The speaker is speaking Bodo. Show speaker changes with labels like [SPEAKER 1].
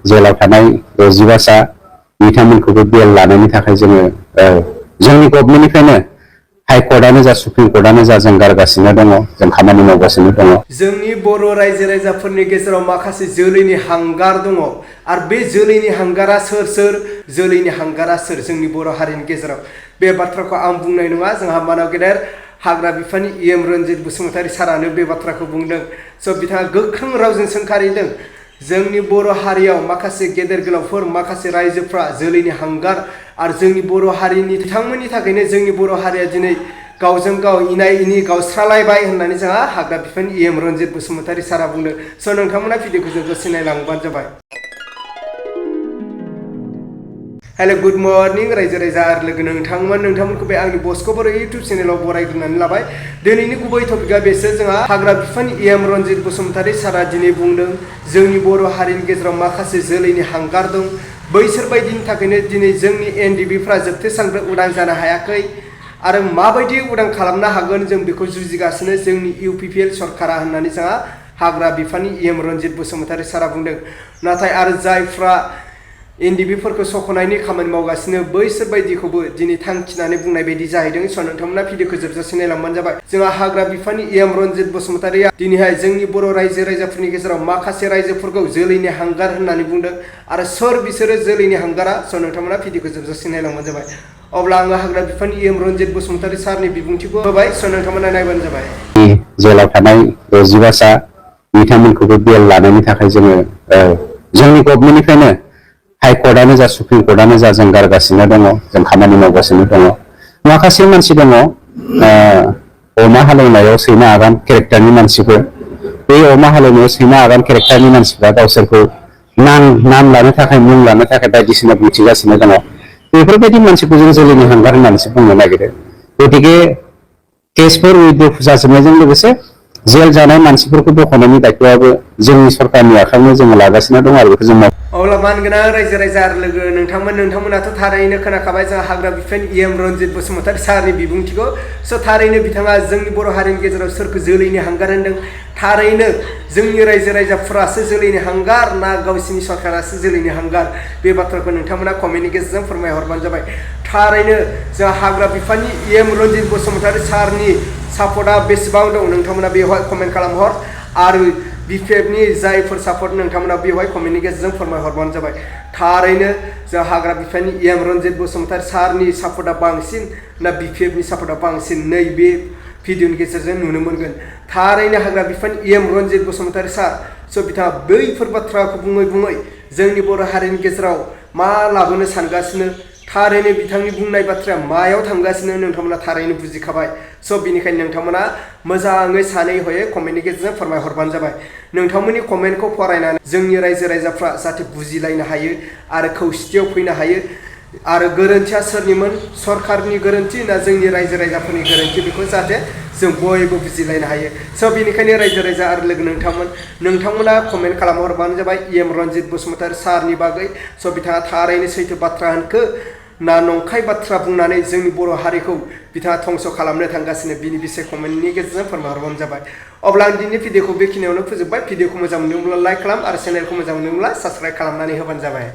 [SPEAKER 1] जेलाव थानाय 65सा बिथांमोनखौबो बेल लानायनि थाखाय जोङो जोंनि गभर्नमेन्टनिफ्रायनो हाइकर्टआनो जा सुप्रिम कोर्टआनो जा जों गारगासिनो दङ, जों खामानि मावगासिनो दङ।
[SPEAKER 2] जोंनि बर' रायजो राजाफोरनि गेजेराव माखासे जोलैनि हांगार दङ आरो बे जोलैनि हांगारा सोर जोलैनि हांगारा सोर जोंनि बर' हारिनि गेजेराव बे बाथ्राखौ आं बुंनाय नङा। जोंहा मानाव गेदेर हाग्रा बिफाननि रन्जित बसुमतारी सारानो बे बाथ्राखौ बुंदों। बिथाङा गोख्रों रावजों सोंखारिदों जोंनि बर' हारियाव माखासे गेदेर गोलावफोर माखासे रायजोफ्रा जोलैनि हांगार आरो जोंनि बर' हारिनि बिथांमोननि थाखायनो जोंनि बर' हारिया दिनै गावजों गाव इनाय इनि गावस्रालायबाय होननानै जोंहा हाग्रा बिफाननि रन्जित बसुमतारी सारा बुंदों। नोंथांमोना भिडिअखौ जोबजासिम नायलांबानो जाबाय। हेलो गुड मर्निं रायजो राजा आरो लोगो नोंथांमोनखौ बे आंनि बस्क' बर' इउटुब चेनेलाव बरायग्रोनानै लाबाय। दिनैनि गुबै टपिकआ बेसो जोंहा हाग्रा बिफाननि रन्जित बसुमतारी सारा दिनै बुंदों जोंनि बर' हारिनि गेजेराव माखासे जोलैनि हांगार दं, बैसोर बायदिनि थाखायनो दिनै जोंनि एनडिबिफ्रा जोबथेसालिनिफ्राय उदां जानो हायाखै आरो माबायदि उदां खालामनो हागोन जों बेखौ जुजिगासिनो जोंनि UPPL सरकारा होननानै जोंहा हाग्रा बिफाननि रन्जित बसुमतारी सारा बुंदों। नाथाय आरो जायफ्रा एनडिबिफोरखौ सख'नायनि खामानि मावगासिनो बैसोर बायदिखौबो दिनै थांखिनानै बुंनाय बायदि जाहैदों। नोंथांमोना भिडिअखौ जोबजासिम नायलांबानो जाबाय। जोंहा हाग्रा बिफाननि रन्जित बसुमतारीया दिनैहाय जोंनि बर' रायजो राजाफोरनि गेजेराव माखासे रायजोफोरखौ जोलैनि हांगार होननानै बुंदों आरो सोर बिसोरो जोलैनि हांगारा नोंथांमोना भिडिअखौ जोबजासिम नायलांबानो जाबाय। अब्ला आङो हाग्रा बिफाननि रन्जित बसुमतारी सारनि बिबुंथिखौ होबाय। नोंथांमोना नायबानो जाबाय।
[SPEAKER 1] जेलाव थानाय 65सा बिथांमोनखौबो बेल लानायनि थाखाय जोङो जोंनि गभर्नमेन्टनिफ्रायनो हाइकर्टआनो जा सुप्रिम कोर्टआनो जा जों गारगासिनो दङ, जों खामानि मावगासिनो दङ। माखासे मानसि दङ अमा हालेवनायाव सैमा आगान केरेक्टारनि मानसिफोर, बे अमा हालेवनायाव सैमा आगान केरेक्टारनि मानसिफ्रा गावसोरखौ नाम लानो थाखाय मुं लानो थाखाय बायदिसिना बुंथिगासिनो दङ। बेफोरबायदि मानसिखौ जों जोलैनि हांगार होननानैसो बुंनो नागिरो। गतिके केसफोर उइथड्र जाजोबनायजों लोगोसे जेल जानाय मानसिफोरखौ बख'नायनि दायथ'आबो जोंनि सरकारनि आखायावनो जोङो लागासिनो दं आरो बेखौ जों
[SPEAKER 2] अब्ला मानगोनां रायजो राजा आरो लोगो नोंथांमोनाथ' थारैनो खोनाखाबाय जोंहा हाग्रा बिफाननि रन्जित बसुमतारी सारनि बिबुंथिखौ। थारैनो बिथाङा जोंनि बर' हारिनि गेजेराव सोरखौ जोलैनि हांगार होनदों। थारैनो जोंनि रायजो राजाफोरासो जोलैनि हांगार ना गावसिनि सरकारासो जोलैनि हांगार, बे बाथ्राखौ नोंथांमोना कमेन्टनि गेजेरजों फोरमायहरबानो जाबाय। थारैनो जोंहा हाग्रा बिफाननि रन्जित बसुमतारी सारनि सापर्टआ बेसेबां दं नोंथांमोना बेवहाय कमेन्ट खालामहर आरो BPFनि जायफोर सापर्ट नोंथांमोना बेवहाय कमेन्टनि गेजेरजों फोरमायहरबानो जाबाय। थारैनो जों हाग्रा बिफाननि रन्जित बसुमतारी सारनि सापर्टआ बांसिन ना BPFनि सापर्टआ बांसिन नैबे भिडिअनि गेजेरजों नुनो मोनगोन। थारैनो हाग्रा बिफाननि रन्जित बसुमतारी सार बिथाङा बैफोर बाथ्राखौ बुङै बुङै जोंनि बर' हारिनि गेजेराव मा लाबोनो सानगासिनो, थारैनो बिथांनि बुंनाय बाथ्राया मायाव थांगासिनो नोंथांमोना थारैनो बुजिखाबाय। बेनिखायनो नोंथांमोना मोजाङै सानै हयै कमेन्टनि गेजेरजों फोरमायहरबानो जाबाय। नोंथांमोननि कमेन्टखौ फरायनानै जोंनि रायजो राजाफ्रा जाहाथे बुजिलायनो हायो आरो खौसेथियाव फैनो हायो आरो गोरोन्थिया सोरनिमोन, सरकारनि गोरोन्थि ना जोंनि रायजो राजाफोरनि गोरोन्थि, बेखौ जाहाथे जों बयबो बुजिलायनो हायो। बेनिखायनो रायजो राजा आरो लोगो नोंथांमोना कमेन्ट खालामहरबानो जाबाय रन्जित बसुमतारी सारनि बागै। बिथाङा थारैनो सैथो बाथ्रा होनखो ना नंखाय बाथ्रा बुंनानै जोंनि बर' हारिखौ बिथाङा धंस' खालामनो थांगासिनो, बिनि बिषय कमेन्टनि गेजेरजों फोरमायहरबानो जाबाय। अब्ला आं दिनै भिडिअखौ बेखिनियावनो फोजोबबाय। भिडिअखौ मोजां मोनदोंब्ला लाइक खालाम आरो चेनेलखौ मोजां मोनदोंब्ला साबस्क्राइब खालामनानै होबानो जाबाय।